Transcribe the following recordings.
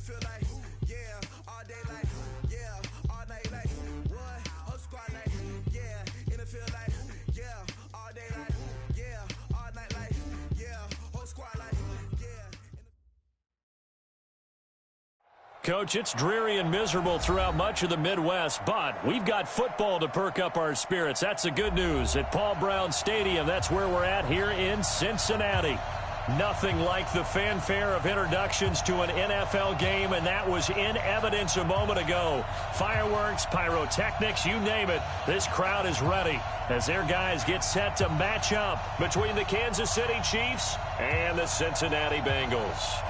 feel like, yeah, all day like, yeah, all night like, what? Whole squad like, yeah, in the field like, yeah, all day like, yeah, all night like, yeah, whole squad like, yeah. Coach, it's dreary and miserable throughout much of the Midwest, but we've got football to perk up our spirits. That's the good news. At Paul Brown Stadium, that's where we're at here in Cincinnati. Nothing like the fanfare of introductions to an NFL game, and that was in evidence a moment ago. Fireworks, pyrotechnics, you name it. This crowd is ready as their guys get set to match up between the Kansas City Chiefs and the Cincinnati Bengals.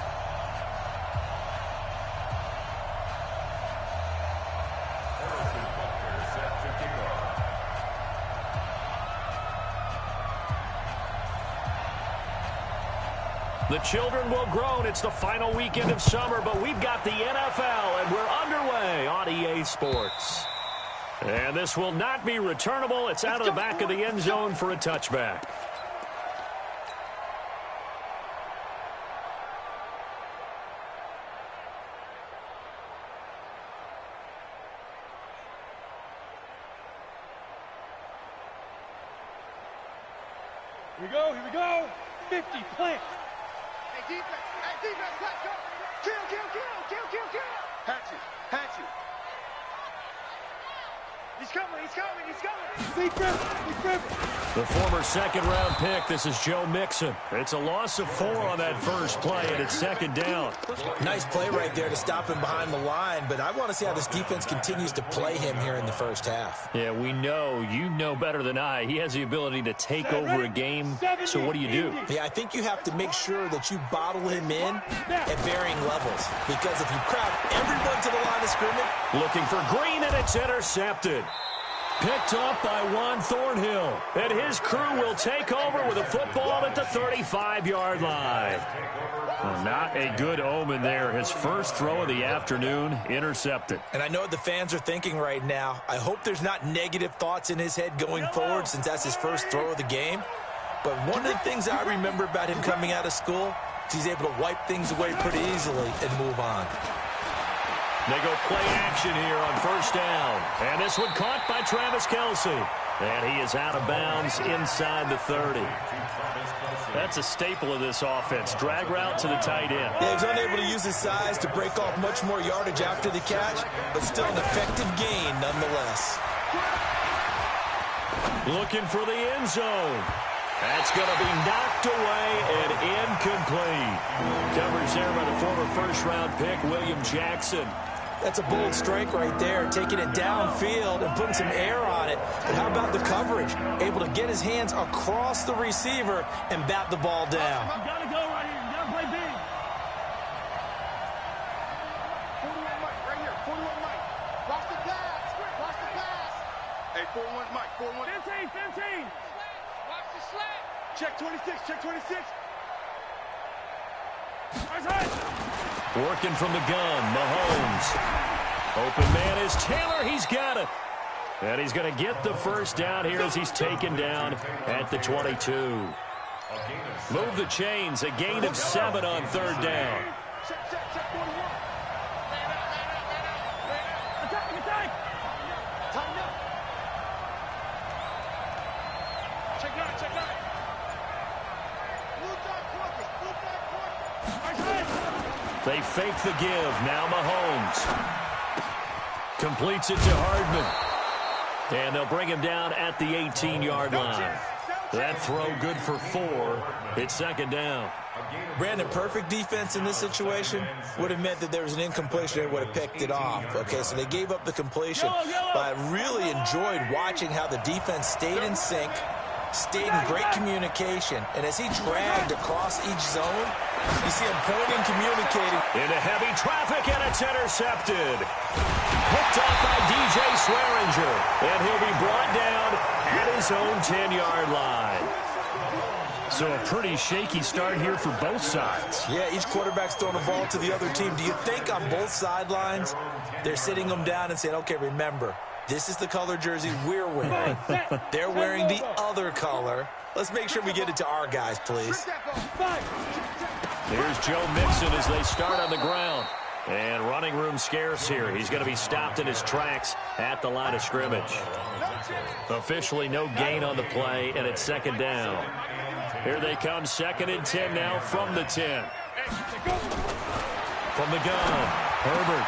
The children will groan. It's the final weekend of summer, but we've got the NFL, and we're underway on EA Sports. And this will not be returnable. It's out of the back of the end zone for a touchback. Here we go, here we go. 50, plant. Defense, let's go! Kill! Hatch it! He's coming! Big river! The former second-round pick, this is Joe Mixon. It's a loss of 4 on that first play, and it's second down. Nice play right there to stop him behind the line, but I want to see how this defense continues to play him here in the first half. Yeah, we know. You know better than I. He has the ability to take over a game, so what do you do? Yeah, I think you have to make sure that you bottle him in at varying levels, because if you crowd everyone to the line of scrimmage... Looking for Green, and it's intercepted. Picked up by Juan Thornhill. And his crew will take over with a football at the 35-yard line. Well, not a good omen there. His first throw of the afternoon, intercepted. And I know what the fans are thinking right now. I hope there's not negative thoughts in his head going forward since that's his first throw of the game. But one of the things I remember about him coming out of school is he's able to wipe things away pretty easily and move on. They go play action here on first down. And this one caught by Travis Kelce. And he is out of bounds inside the 30. That's a staple of this offense. Drag route to the tight end. Yeah, he's unable to use his size to break off much more yardage after the catch, but still an effective gain nonetheless. Looking for the end zone. That's going to be knocked away and incomplete. Coverage there by the former first-round pick, William Jackson. That's a bold strike right there, taking it downfield and putting some air on it. But how about the coverage? Able to get his hands across the receiver and bat the ball down. You got to go right here. You got to play big. 41 Mike, right here. 41 Mike. Watch the pass. Hey, 41 Mike. 41. 15. Watch the slant. Check 26. Working from the gun, Mahomes. Open man is Taylor. He's got it. And he's going to get the first down here as he's taken down at the 22. Move the chains. A gain of 7 on third down. Check 41. Attack. Tighten up. Check 9. Blue dot quarters. They fake the give. Now Mahomes completes it to Hardman. And they'll bring him down at the 18-yard line. That throw good for 4. It's second down. Brandon, perfect defense in this situation would have meant that there was an incompletion and would have picked it off. Okay, so they gave up the completion. But I really enjoyed watching how the defense stayed in sync, stayed in great communication. And as he dragged across each zone, you see him pointing, communicating. Into heavy traffic, and it's intercepted. Picked up by DJ Swearinger. And he'll be brought down at his own 10-yard line. So a pretty shaky start here for both sides. Yeah, each quarterback's throwing the ball to the other team. Do you think on both sidelines they're sitting them down and saying, okay, remember, this is the color jersey we're wearing. They're wearing the other color. Let's make sure we get it to our guys, please. Here's Joe Mixon as they start on the ground. And running room scarce here. He's going to be stopped in his tracks at the line of scrimmage. Officially no gain on the play, and it's second down. Here they come, 2nd and 10 now from the 10. From the gun, Herbert.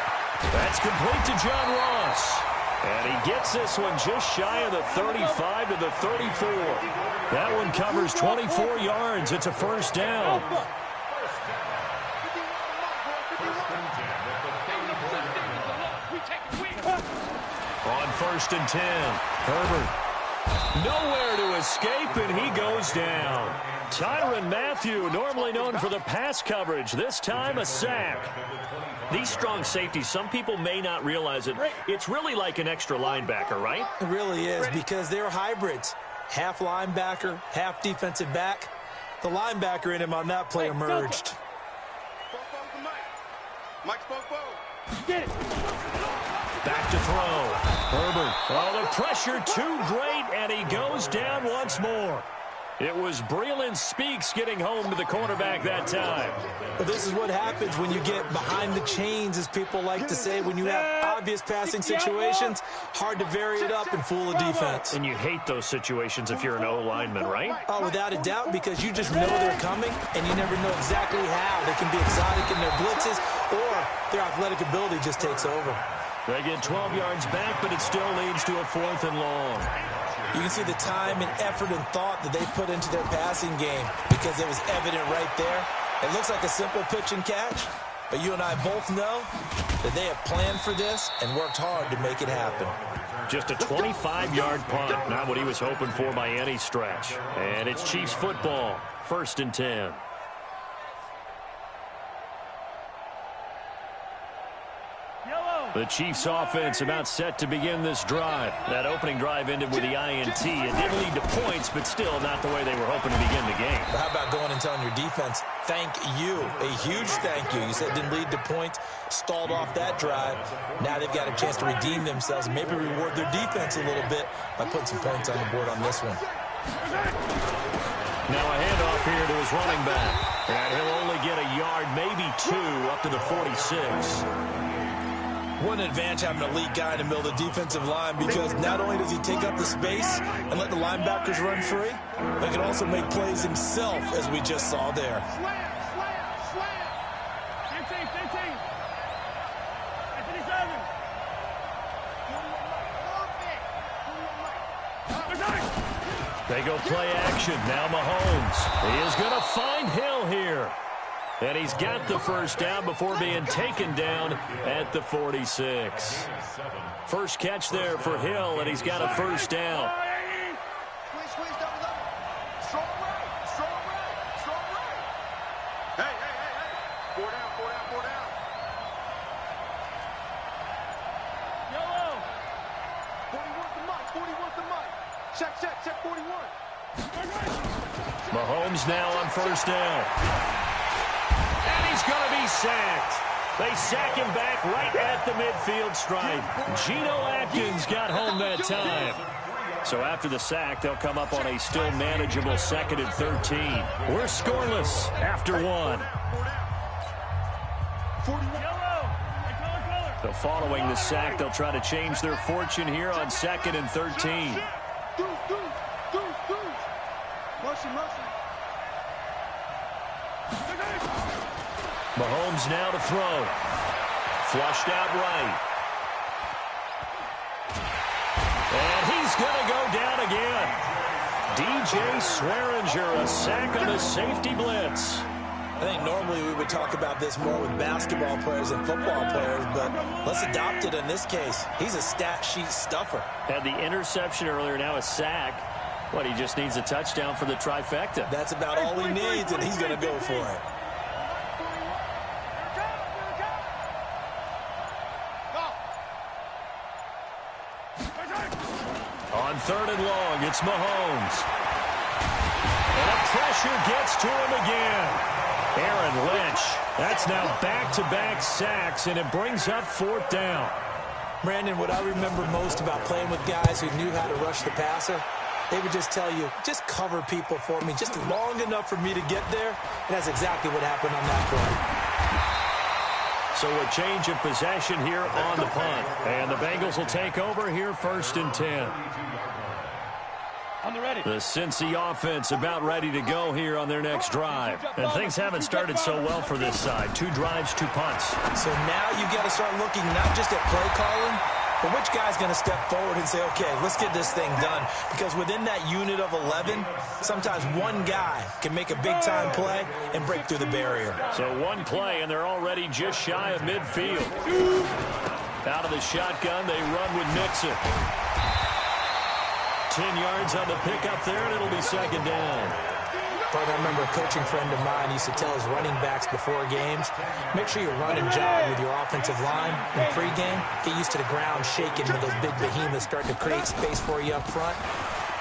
That's complete to John Ross. And he gets this one just shy of the 35 to the 34. That one covers 24 yards. It's a first down. On 1st and 10, Herbert. Nowhere to escape, and he goes down. Tyrann Mathieu, normally known for the pass coverage, this time a sack. These strong safeties, some people may not realize it. It's really like an extra linebacker, right? It really is, because they're hybrids. Half linebacker, half defensive back. The linebacker in him on that play emerged. Get it. Back to throw. Herbert. Oh, the pressure too great, and he goes down once more. It was Breeland Speaks getting home to the quarterback that time. Well, this is what happens when you get behind the chains, as people like to say. When you have obvious passing situations, hard to vary it up and fool a defense. And you hate those situations if you're an O-lineman, right? Oh, without a doubt, because you just know they're coming, and you never know exactly how. They can be exotic in their blitzes, or their athletic ability just takes over. They get 12 yards back, but it still leads to a 4th and long. You can see the time and effort and thought that they put into their passing game, because it was evident right there. It looks like a simple pitch and catch, but you and I both know that they have planned for this and worked hard to make it happen. Just a 25-yard punt, not what he was hoping for by any stretch. And it's Chiefs football, 1st and 10. The Chiefs offense about set to begin this drive. That opening drive ended with the INT. It did lead to points, but still not the way they were hoping to begin the game. But how about going and telling your defense, thank you, a huge thank you. You said it didn't lead to points, stalled off that drive. Now they've got a chance to redeem themselves and maybe reward their defense a little bit by putting some points on the board on this one. Now a handoff here to his running back. And he'll only get a yard, maybe 2, up to the 46. What an advantage having an elite guy in the middle of the defensive line, because not only does he take up the space and let the linebackers run free, but he can also make plays himself, as we just saw there. They go play action. Now Mahomes. He is going to find Hill here. And he's got the first down before being taken down at the 46. First catch there for Hill, and he's got a first down. Hey. 4 down. Yellow. 41 to Mike. Check 41. Mahomes now on first down. He's going to be sacked. They sack him back right at the midfield stripe. Geno Atkins got home that time. So after the sack, they'll come up on a still manageable 2nd and 13. We're scoreless after 1. So following the sack, they'll try to change their fortune here on 2nd and 13. Mahomes now to throw. Flushed out right. And he's going to go down again. DJ Swearinger, a sack on the safety blitz. I think normally we would talk about this more with basketball players and football players, but let's adopt it in this case. He's a stat sheet stuffer. Had the interception earlier, now a sack. What, he just needs a touchdown for the trifecta. That's about all he needs, and he's going to go for it. On 3rd and long, it's Mahomes. And pressure gets to him again. Aaron Lynch, that's now back-to-back sacks, and it brings up 4th down. Brandon, what I remember most about playing with guys who knew how to rush the passer, they would just tell you, just cover people for me, just long enough for me to get there, and that's exactly what happened on that play. So a change of possession here on the punt. And the Bengals will take over here 1st and 10. The Cincy offense about ready to go here on their next drive. And things haven't started so well for this side. 2 drives, 2 punts. So now you've got to start looking not just at play calling, but which guy's going to step forward and say, okay, let's get this thing done. Because within that unit of 11, sometimes one guy can make a big-time play and break through the barrier. So one play, and they're already just shy of midfield. Out of the shotgun, they run with Mixon. 10 yards on the pickup there, and it'll be 2nd down. I remember a coaching friend of mine used to tell his running backs before games, make sure you run and jog with your offensive line in pregame. Get used to the ground shaking when those big behemoths start to create space for you up front.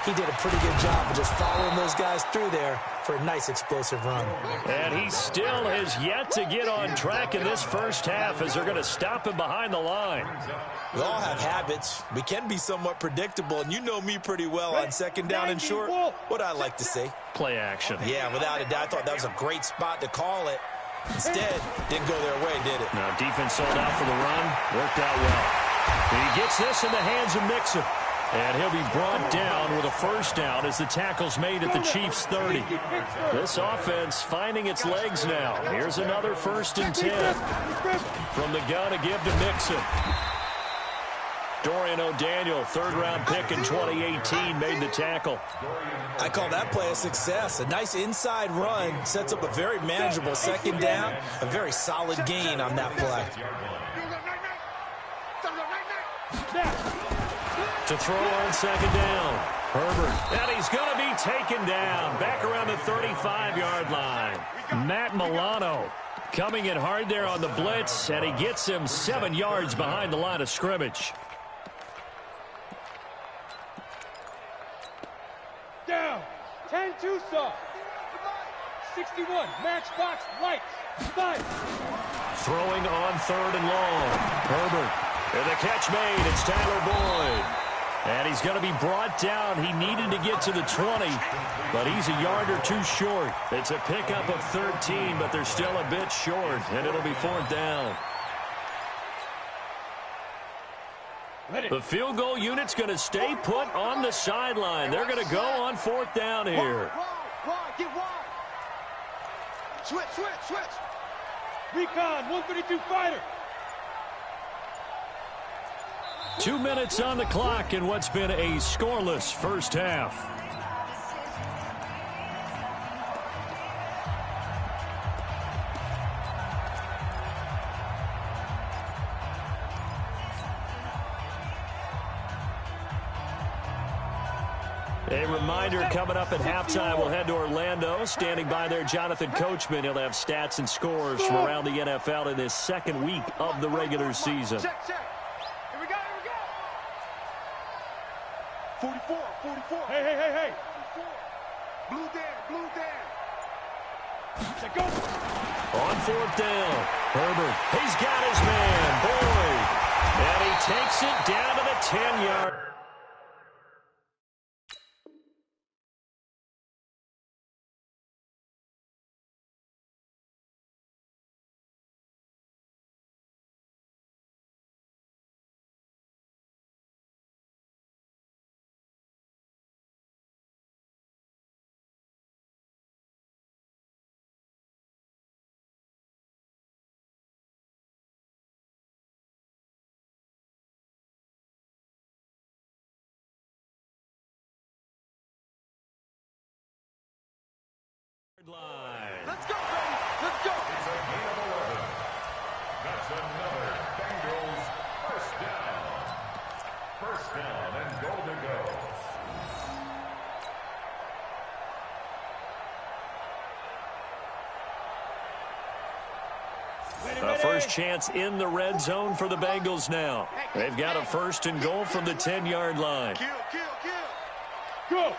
He did a pretty good job of just following those guys through there for a nice explosive run. And he still has yet to get on track in this first half as they're going to stop him behind the line. We all have habits. We can be somewhat predictable, and you know me pretty well on 2nd down and short. What I like to say. Play action. Yeah, without a doubt. I thought that was a great spot to call it. Instead, didn't go their way, did it? Now, defense sold out for the run. Worked out well. And he gets this in the hands of Mixon. And he'll be brought down with a 1st down as the tackle's made at the Chiefs' 30. This offense finding its legs now. Here's another 1st and 10. From the gun to give to Mixon. Dorian O'Daniel, 3rd-round pick in 2018, made the tackle. I call that play a success. A nice inside run sets up a very manageable 2nd down. A very solid gain on that play. To throw on 2nd down. Herbert. And he's going to be taken down. Back around the 35-yard line. Matt Milano coming in hard there on the blitz, and he gets him 7 yards behind the line of scrimmage. Down. 10 Tucson. 61. Matchbox lights. 5. Throwing on 3rd and long. Herbert. And the catch made. It's Tyler Boyd. And he's going to be brought down. He needed to get to the 20, but he's a yard or 2 short. It's a pickup of 13, but they're still a bit short, and it'll be 4th down. The field goal unit's going to stay put on the sideline. They're going to go on 4th down here. Get wide. Switch. Recon, 132 fighter. 2 minutes on the clock in what's been a scoreless first half. A reminder, coming up at halftime, we'll head to Orlando. Standing by there, Jonathan Coachman. He'll have stats and scores from around the NFL in this 2nd week of the regular season. Check. 44. Hey. Blue down. Go. On 4th down, Herbert. He's got his man, Boyd. And he takes it down to the 10-yard. Let's go, baby. Let's go. It's a gain of 11. That's another Bengals 1st down. 1st down and goal to go. A first chance in the red zone for the Bengals now. They've got a 1st and goal from the 10-yard line. Kill. Go.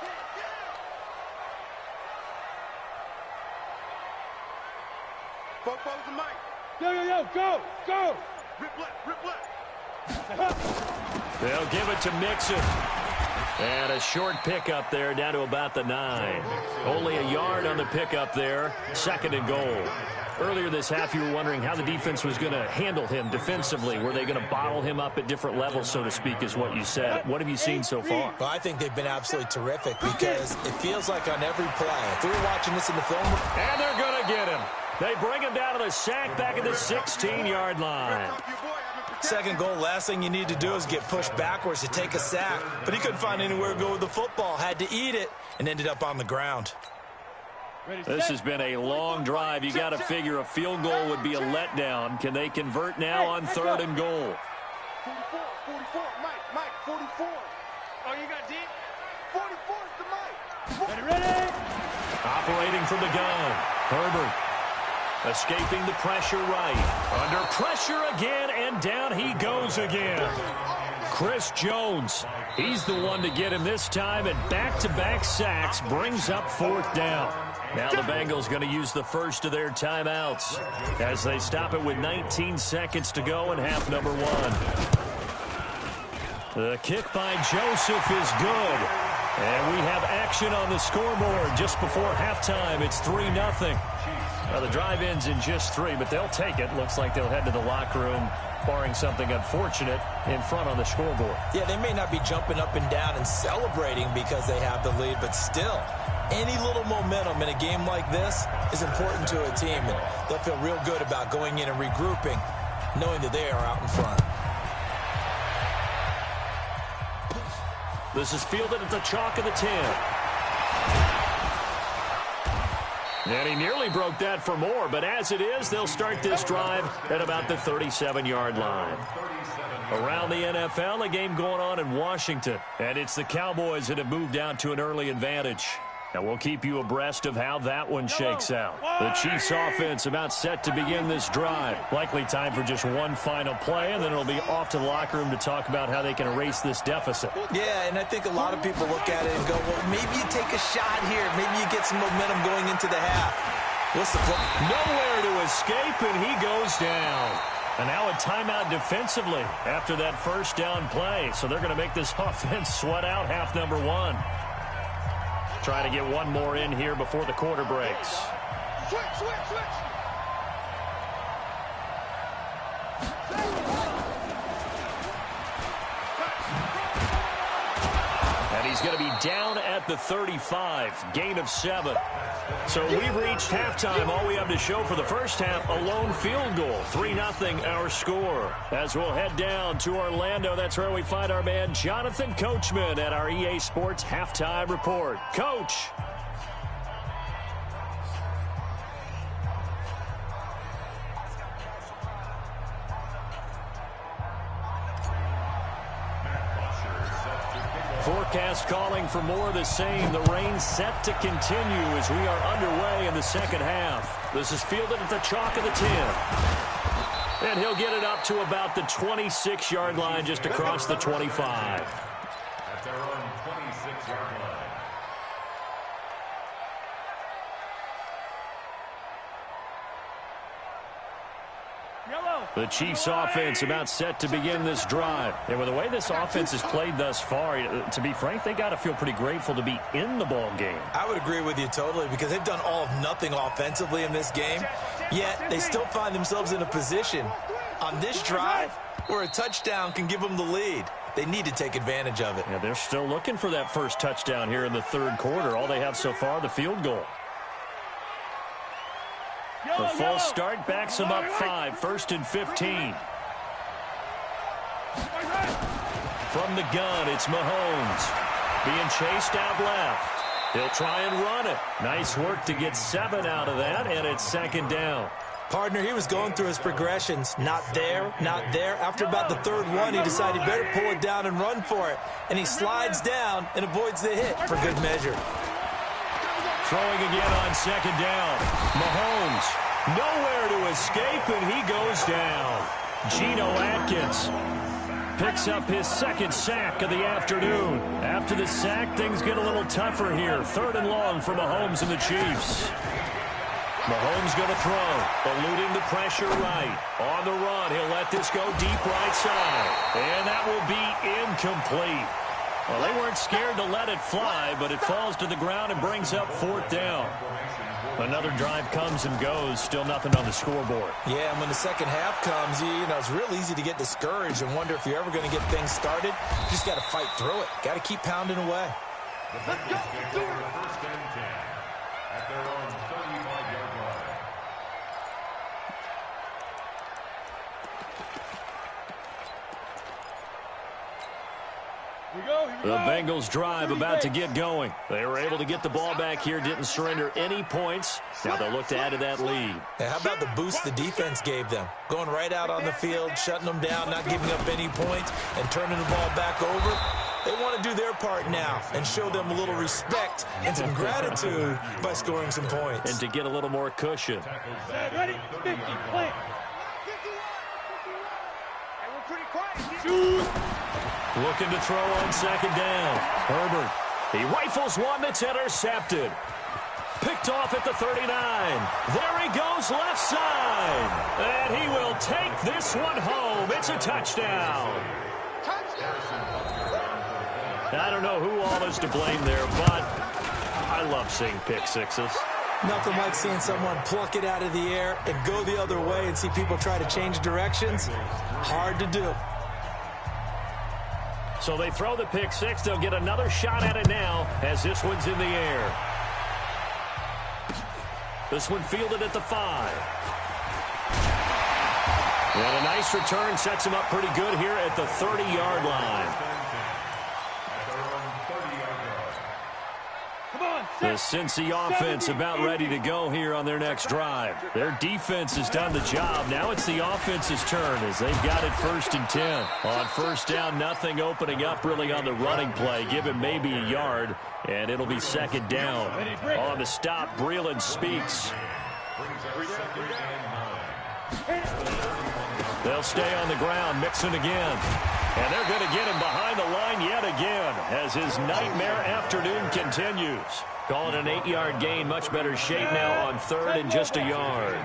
Four's the mic. Yo, go. Rip left. They'll give it to Mixon. And a short pickup there down to about the 9. Only a yard on the pickup there. 2nd and goal. Earlier this half, you were wondering how the defense was going to handle him defensively. Were they going to bottle him up at different levels, so to speak, is what you said. What have you seen so far? Well, I think they've been absolutely terrific because it feels like on every play, if we were watching this in the film. And they're going to get him. They bring him down to the sack back at the 16-yard line. Second goal, last thing you need to do is get pushed backwards to take a sack. But he couldn't find anywhere to go with the football, had to eat it, and ended up on the ground. This has been a long drive. You got to figure a field goal would be a letdown. Can they convert now on 3rd and goal? 44, Mike, 44. Oh, you got deep? 44 is the Mike. Ready? Operating from the gun. Herbert escaping the pressure right. Under pressure again, and down he goes again. Chris Jones, he's the one to get him this time, and back-to-back sacks brings up 4th down. Now the Bengals going to use the first of their timeouts as they stop it with 19 seconds to go in half number 1. The kick by Joseph is good. And we have action on the scoreboard just before halftime. It's 3-0. Well, the drive ends in just 3, but they'll take it. Looks like they'll head to the locker room, barring something unfortunate, in front on the scoreboard. Yeah, they may not be jumping up and down and celebrating because they have the lead, but still, any little momentum in a game like this is important to a team, and they'll feel real good about going in and regrouping, knowing that they are out in front. This is fielded at the chalk of the 10. And he nearly broke that for more, but as it is, they'll start this drive at about the 37-yard line. Around the NFL, a game going on in Washington, and it's the Cowboys that have moved out to an early advantage. And we'll keep you abreast of how that one shakes out. The Chiefs offense about set to begin this drive. Likely time for just one final play, and then it'll be off to the locker room to talk about how they can erase this deficit. Yeah, and I think a lot of people look at it and go, well, maybe you take a shot here. Maybe you get some momentum going into the half. What's the play? Nowhere to escape, and he goes down. And now a timeout defensively after that first down play. So they're going to make this offense sweat out half number 1. Try to get one more in here before the quarter breaks. Switch. And he's going to be down at the 35, gain of 7. So we've reached halftime. All we have to show for the first half, a lone field goal. 3-0 our score. As we'll head down to Orlando, that's where we find our man Jonathan Coachman at our EA Sports Halftime Report. Coach. Forecast calling for more of the same. The rain set to continue as we are underway in the second half. This is fielded at the chalk of the 10. And he'll get it up to about the 26-yard line, just across the 25. At their own 26-yard line. The Chiefs offense about set to begin this drive. And with the way this offense has played thus far, to be frank, they got to feel pretty grateful to be in the ball game. I would agree with you totally because they've done all of nothing offensively in this game, yet they still find themselves in a position on this drive where a touchdown can give them the lead. They need to take advantage of it. Yeah, they're still looking for that first touchdown here in the third quarter. All they have so far, the field goal. The false start backs them up 5, 1st and 15. From the gun, it's Mahomes. Being chased out left. He'll try and run it. Nice work to get 7 out of that, and it's second down. Partner, he was going through his progressions. Not there, not there. After about the third one, he decided he better pull it down and run for it. And he slides down and avoids the hit for good measure. Throwing again on second down. Mahomes, nowhere to escape, and he goes down. Geno Atkins picks up his second sack of the afternoon. After the sack, things get a little tougher here. 3rd and long for Mahomes and the Chiefs. Mahomes going to throw, eluding the pressure right. On the run, he'll let this go deep right side. And that will be incomplete. Well, they weren't scared to let it fly, but it falls to the ground and brings up 4th down. Another drive comes and goes, still nothing on the scoreboard. Yeah, and when the second half comes, you know, it's real easy to get discouraged and wonder if you're ever going to get things started. You just got to fight through it. Got to keep pounding away. Let's go. First and 10 at their own 35-yard line. The Bengals drive about to get going. They were able to get the ball back here, didn't surrender any points. Now they'll look to add to that lead. Yeah, how about the boost the defense gave them? Going right out on the field, shutting them down, not giving up any points, and turning the ball back over. They want to do their part now and show them a little respect and some gratitude by scoring some points. And to get a little more cushion. Ready? 50, plant. And we're pretty quiet. Looking to throw on second down. Herbert. He rifles one that's intercepted. Picked off at the 39. There he goes left side. And he will take this one home. It's a touchdown. I don't know who all is to blame there, but I love seeing pick sixes. Nothing like seeing someone pluck it out of the air and go the other way and see people try to change directions. Hard to do. So they throw the pick six. They'll get another shot at it now as this one's in the air. This one fielded at the 5. And a nice return sets him up pretty good here at the 30-yard line. The Cincy offense about ready to go here on their next drive. Their defense has done the job. Now it's the offense's turn as they've got it 1st and 10. On first down, nothing opening up really on the running play. Give him maybe a yard, and it'll be 2nd down. On the stop, Breeland speaks. They'll stay on the ground, Mixon again. And they're going to get him behind the line yet again as his nightmare afternoon continues. Calling an 8-yard gain, much better shape now on 3rd and just a yard.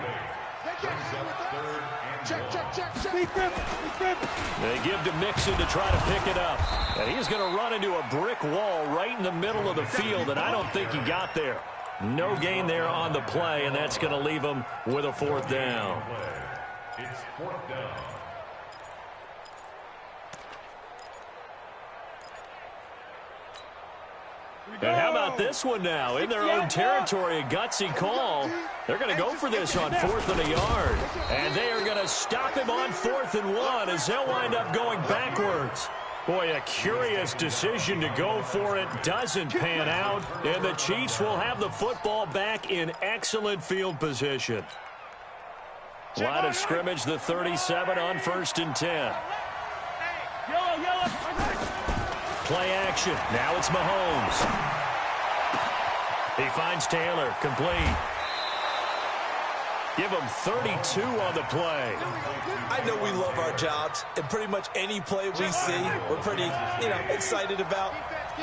They give to Mixon to try to pick it up. And he's going to run into a brick wall right in the middle of the field, and I don't think he got there. No gain there on the play, and that's going to leave him with a 4th down. It's 4th down. And how about this one now? In their own territory, a gutsy call. They're going to go for this on 4th and a yard. And they are going to stop him on 4th and 1 as they'll wind up going backwards. Boy, a curious decision to go for it. Doesn't pan out. And the Chiefs will have the football back in excellent field position. Line of scrimmage, the 37 on 1st and 10. Play action. Now it's Mahomes. He finds Taylor. Complete. Give him 32 on the play. I know we love our jobs, and pretty much any play we see, we're pretty, excited about.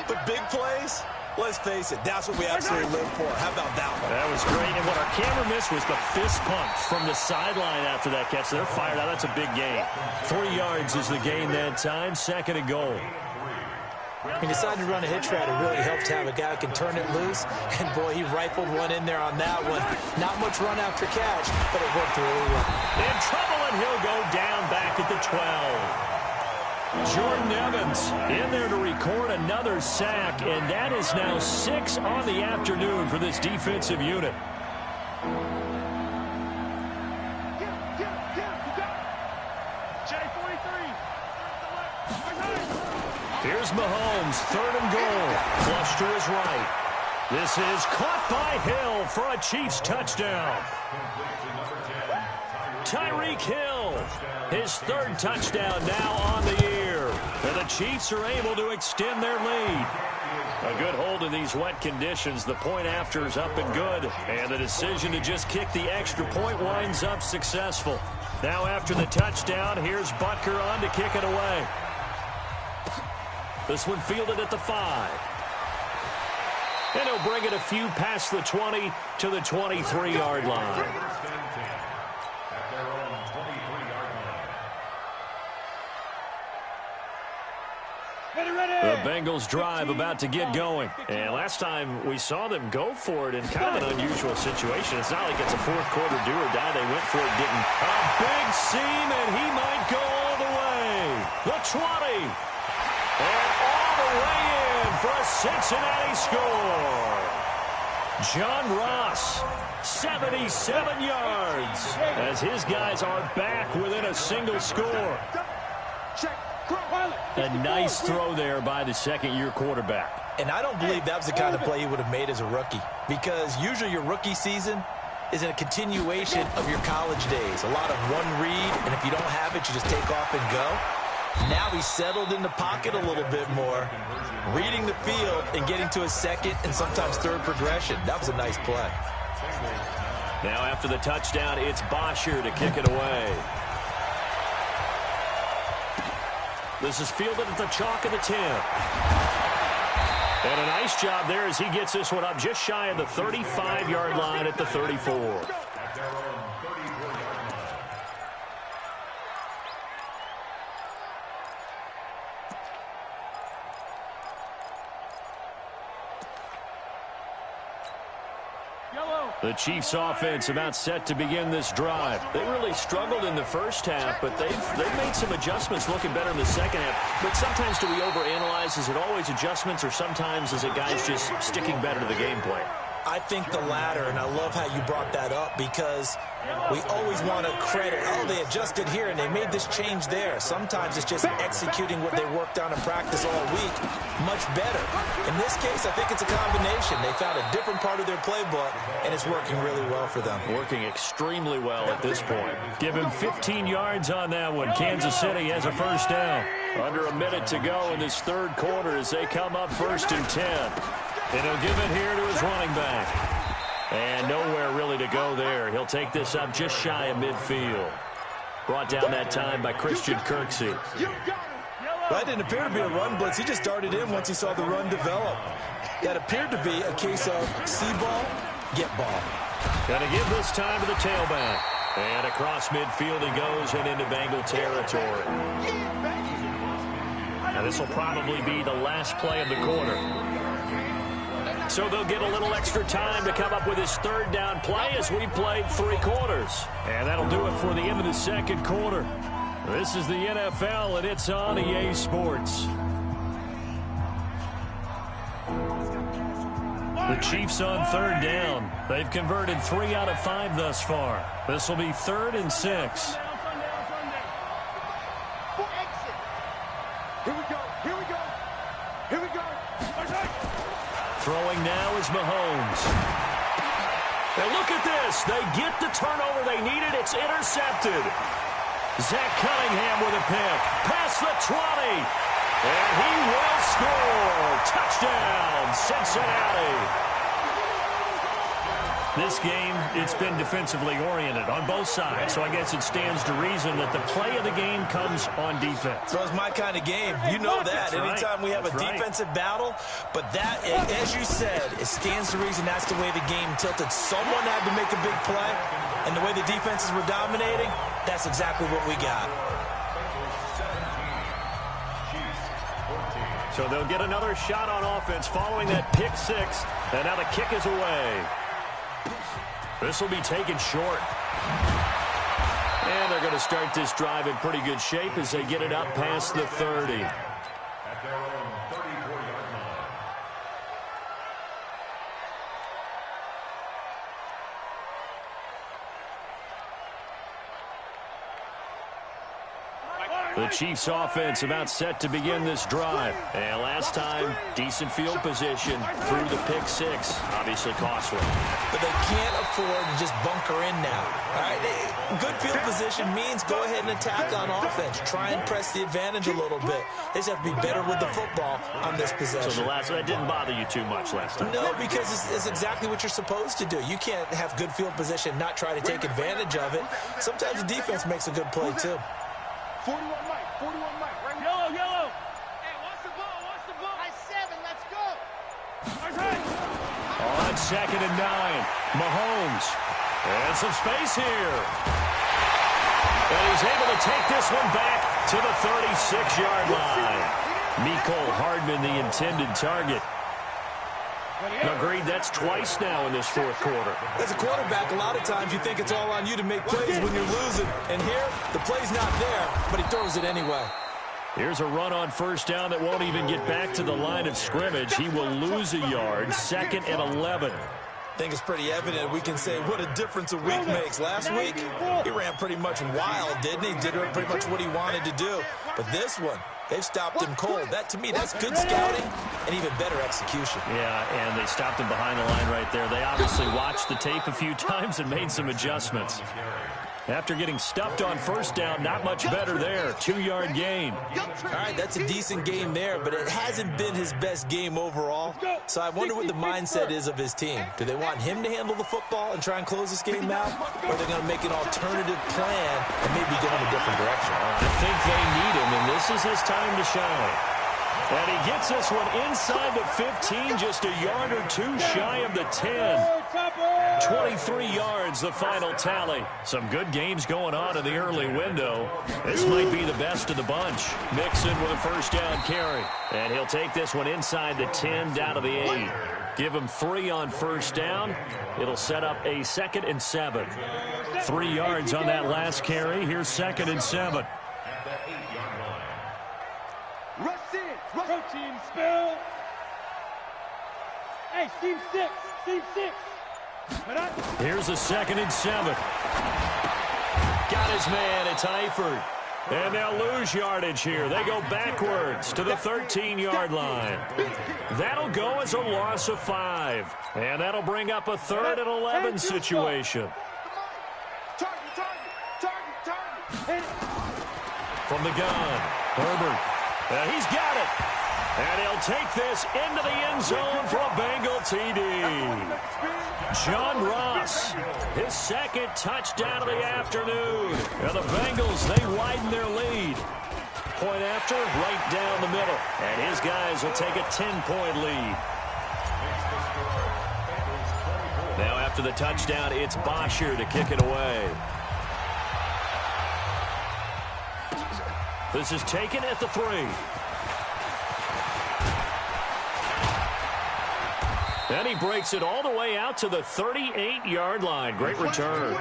But big plays, let's face it, that's what we absolutely live for. How about that one? That was great, and what our camera missed was the fist pumps from the sideline after that catch. They're fired out. That's a big gain. 3 yards is the gain that time. 2nd and goal. He decided to run a hitch route. It really helped to have a guy who can turn it loose. And, boy, he rifled one in there on that one. Not much run after catch, but it worked really well. In trouble, and he'll go down back at the 12. Jordan Evans in there to record another sack, and that is now 6 on the afternoon for this defensive unit. Here's Mahomes, 3rd and goal. Flush to his right. This is caught by Hill for a Chiefs touchdown. Tyreek Hill, his 3rd touchdown now on the year. And the Chiefs are able to extend their lead. A good hold in these wet conditions. The point after is up and good. And the decision to just kick the extra point winds up successful. Now after the touchdown, here's Butker on to kick it away. This one fielded at the 5. And he'll bring it a few past the 20 to the 23-yard line. The Bengals drive about to get going. And last time we saw them go for it in kind of an unusual situation. It's not like it's a fourth quarter do or die. They went for it, didn't. A big seam, and he might go all the way. The 20. And all the way in for a Cincinnati score. John Ross, 77 yards, as his guys are back within a single score. A nice throw there by the second-year quarterback. And I don't believe that was the kind of play he would have made as a rookie, because usually your rookie season is a continuation of your college days. A lot of one read, and if you don't have it, you just take off and go. Now he's settled in the pocket a little bit more, reading the field and getting to a second and sometimes third progression. That was a nice play. Now after the touchdown, it's Bosher to kick it away. This is fielded at the chalk of the 10. And a nice job there as he gets this one up just shy of the 35-yard line at the 34. The Chiefs offense about set to begin this drive. They really struggled in the first half, but they've made some adjustments looking better in the second half. But sometimes do we overanalyze? Is it always adjustments, or sometimes is it guys just sticking better to the game plan? I think the latter, and I love how you brought that up, because we always want to credit, oh, they adjusted here and they made this change there. Sometimes it's just executing what they worked on in practice all week much better. In this case, I think it's a combination. They found a different part of their playbook, and it's working really well for them. Working extremely well at this point. Give him 15 yards on that one. Kansas City has a first down. Under a minute to go in this third quarter as they come up 1st and 10. And he'll give it here to his running back. And nowhere really to go there. He'll take this up just shy of midfield. Brought down that time by Christian Kirksey. That didn't appear to be a run blitz. He just darted in once he saw the run develop. That appeared to be a case of see ball, get ball. Gonna give this time to the tailback. And across midfield he goes and into Bengal territory. Now this will probably be the last play of the quarter. So they'll get a little extra time to come up with his third down play as we played 3 quarters. And that'll do it for the end of the second quarter. This is the NFL, and it's on EA Sports. The Chiefs on third down. They've converted 3 out of 5 thus far. This will be 3rd and 6. Here we go. Here we go. Here we go. Throwing now is Mahomes. And look at this. They get the turnover they needed. It's intercepted. Zach Cunningham with a pick. Past the 20. And he will score. Touchdown, Cincinnati. This game, it's been defensively oriented on both sides, so I guess it stands to reason that the play of the game comes on defense. So it's my kind of game. You know that. Anytime we have a defensive battle, but that, as you said, it stands to reason that's the way the game tilted. Someone had to make a big play, and the way the defenses were dominating, that's exactly what we got. So they'll get another shot on offense following that pick 6, and now the kick is away. This will be taken short. And they're going to start this drive in pretty good shape as they get it up past the 30. At their own 34-yard line. The Chiefs offense about set to begin this drive. And last time, decent field position through the pick 6. Obviously costly. But they can't afford to just bunker in now. All right, good field position means go ahead and attack on offense. Try and press the advantage a little bit. They just have to be better with the football on this possession. So that didn't bother you too much last time? No, because it's exactly what you're supposed to do. You can't have good field position, not try to take advantage of it. Sometimes the defense makes a good play, too. 41 Mike, 41 Mike, right here. Yellow. Hey, watch the ball. High 7, let's go. On 2nd and 9, Mahomes. And some space here. And he's able to take this one back to the 36-yard line. Mecole Hardman, the intended target. Agreed, that's twice now in this fourth quarter. As a quarterback, a lot of times you think it's all on you to make plays when you're losing. And here, the play's not there, but he throws it anyway. Here's a run on first down that won't even get back to the line of scrimmage. He will lose a yard, 2nd and 11. I think it's pretty evident we can say what a difference a week makes. Last week, he ran pretty much wild, didn't he? Did pretty much what he wanted to do. But this one, they've stopped him cold. That, to me, that's good scouting and even better execution. Yeah, and they stopped him behind the line right there. They obviously watched the tape a few times and made some adjustments. After getting stuffed on first down, not much better there. 2-yard gain. All right, that's a decent game there, but it hasn't been his best game overall. So I wonder what the mindset is of his team. Do they want him to handle the football and try and close this game out? Or are they going to make an alternative plan and maybe go in a different direction? I think they need him, and this is his time to shine. And he gets this one inside the 15, just a yard or two shy of the 10. 23 yards, the final tally. Some good games going on in the early window. This might be the best of the bunch. Mixon with a first down carry. And he'll take this one inside the 10, down to the 8. Give him 3 on first down. It'll set up a 2nd and 7. 3 yards on that last carry. Here's 2nd and 7. Rush in. Protein spill. Hey, Team 6. Team 6. Here's a 2nd and 7. Got his man. It's Eifert. And they'll lose yardage here. They go backwards to the 13-yard line. That'll go as a loss of 5. And that'll bring up a 3rd and 11 situation. From the gun, Herbert. He's got it. And he'll take this into the end zone for a Bengal TD. John Ross, his 2nd touchdown of the afternoon. And the Bengals, they widen their lead. Point after, right down the middle. And his guys will take a 10-point lead. Now after the touchdown, it's Bosher to kick it away. This is taken at the 3. Then he breaks it all the way out to the 38-yard line. Great return.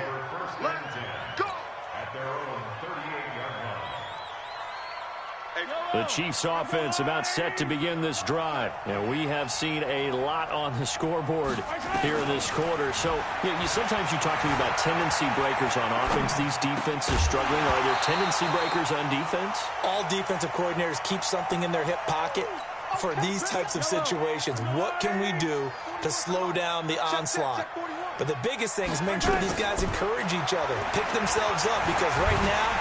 The Chiefs offense about set to begin this drive. And we have seen a lot on the scoreboard here in this quarter. So sometimes you talk to me about tendency breakers on offense. These defenses struggling. Are there tendency breakers on defense? All defensive coordinators keep something in their hip pocket for these types of situations. What can we do to slow down the onslaught? But the biggest thing is make sure these guys encourage each other, pick themselves up, because right now...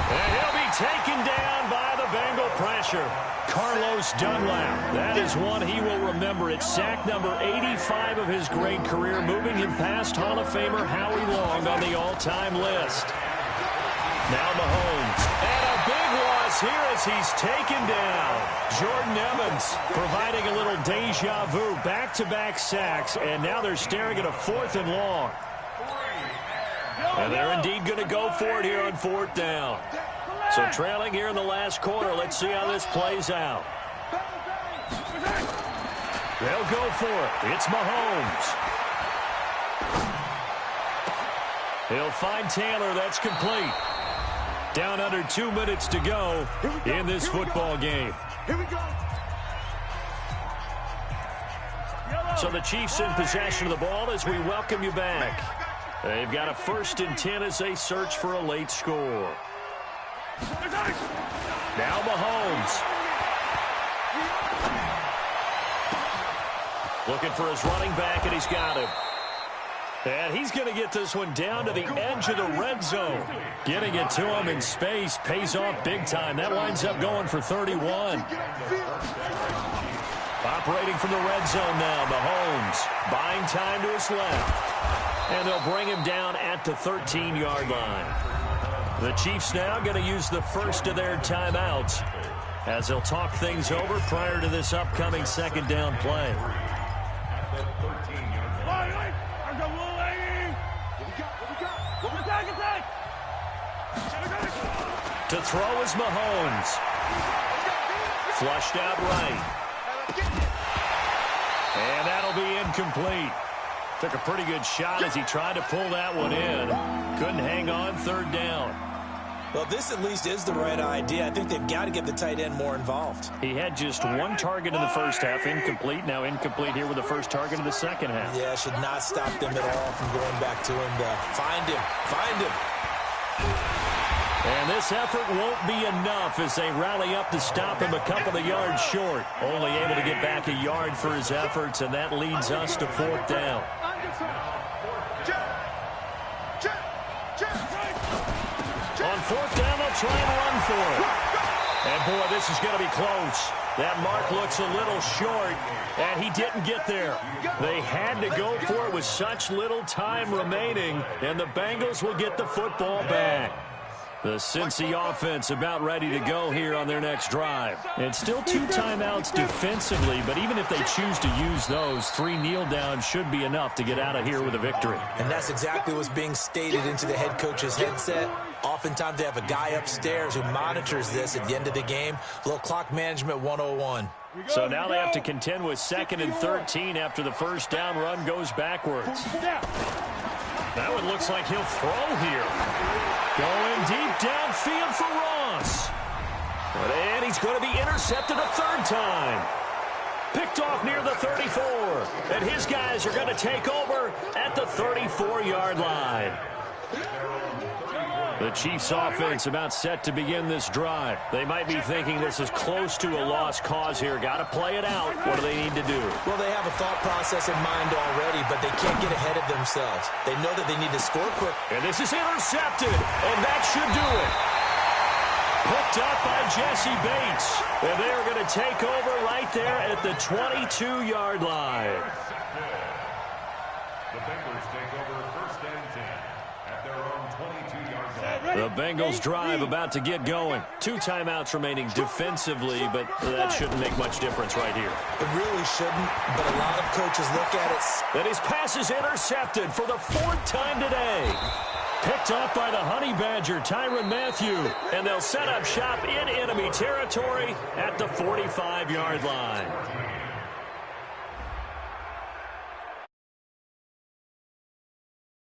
And he'll be taken down by the Bengal pressure. Carlos Dunlap. That is one he will remember. It's sack number 85 of his great career, moving him past Hall of Famer Howie Long on the all-time list. Now Mahomes. And a big loss here as he's taken down. Jordan Evans providing a little deja vu. Back-to-back sacks, and now they're staring at a 4th and long. And they're indeed going to go for it here on 4th down. So trailing here in the last quarter. Let's see how this plays out. They'll go for it. It's Mahomes. He'll find Taylor. That's complete. Down under 2 minutes to go in this football game. Here we go. So the Chiefs in possession of the ball as we welcome you back. They've got a 1st and 10 as they search for a late score. Now Mahomes. Looking for his running back, and he's got him. And he's going to get this one down to the edge of the red zone. Getting it to him in space pays off big time. That winds up going for 31. Operating from the red zone now, Mahomes. Buying time to his left. And they'll bring him down at the 13-yard line. The Chiefs now going to use the first of their timeouts as they'll talk things over prior to this upcoming 2nd down play. To throw is Mahomes. Flushed out right. And that'll be incomplete. Took a pretty good shot as he tried to pull that one in. Couldn't hang on, third down. Well, this at least is the right idea. I think they've got to get the tight end more involved. He had just one target in the first half, incomplete. Now incomplete here with the first target in the second half. Yeah, should not stop them at all from going back to him to find him. Find him. And this effort won't be enough as they rally up to stop him a couple of yards short. Only able to get back a yard for his efforts, and that leads us to fourth down. On fourth down, they'll try and run for it. And, boy, this is going to be close. That mark looks a little short, and he didn't get there. They had to go for it with such little time remaining, and the Bengals will get the football back. The Cincy offense about ready to go here on their next drive. And still 2 timeouts defensively, but even if they choose to use those, 3 kneel downs should be enough to get out of here with a victory. And that's exactly what's being stated into the head coach's headset. Oftentimes they have a guy upstairs who monitors this at the end of the game. A little clock management 101. So now they have to contend with 2nd and 13 after the first down run goes backwards. That one looks like he'll throw here. Going deep downfield for Ross. And he's going to be intercepted a third time. Picked off near the 34. And his guys are going to take over at the 34-yard line. The Chiefs' offense about set to begin this drive. They might be thinking this is close to a lost cause here. Got to play it out. What do they need to do? Well, they have a thought process in mind already, but they can't get ahead of themselves. They know that they need to score quick. And this is intercepted, and that should do it. Picked up by Jesse Bates. And they are going to take over right there at the 22-yard line. The Bengals take over 1st and 10 at their own 22-yard line. The Bengals drive about to get going. 2 timeouts remaining defensively, but that shouldn't make much difference right here. It really shouldn't, but a lot of coaches look at it. And his pass is intercepted for the 4th time today. Picked off by the Honey Badger, Tyrann Mathieu. And they'll set up shop in enemy territory at the 45-yard line.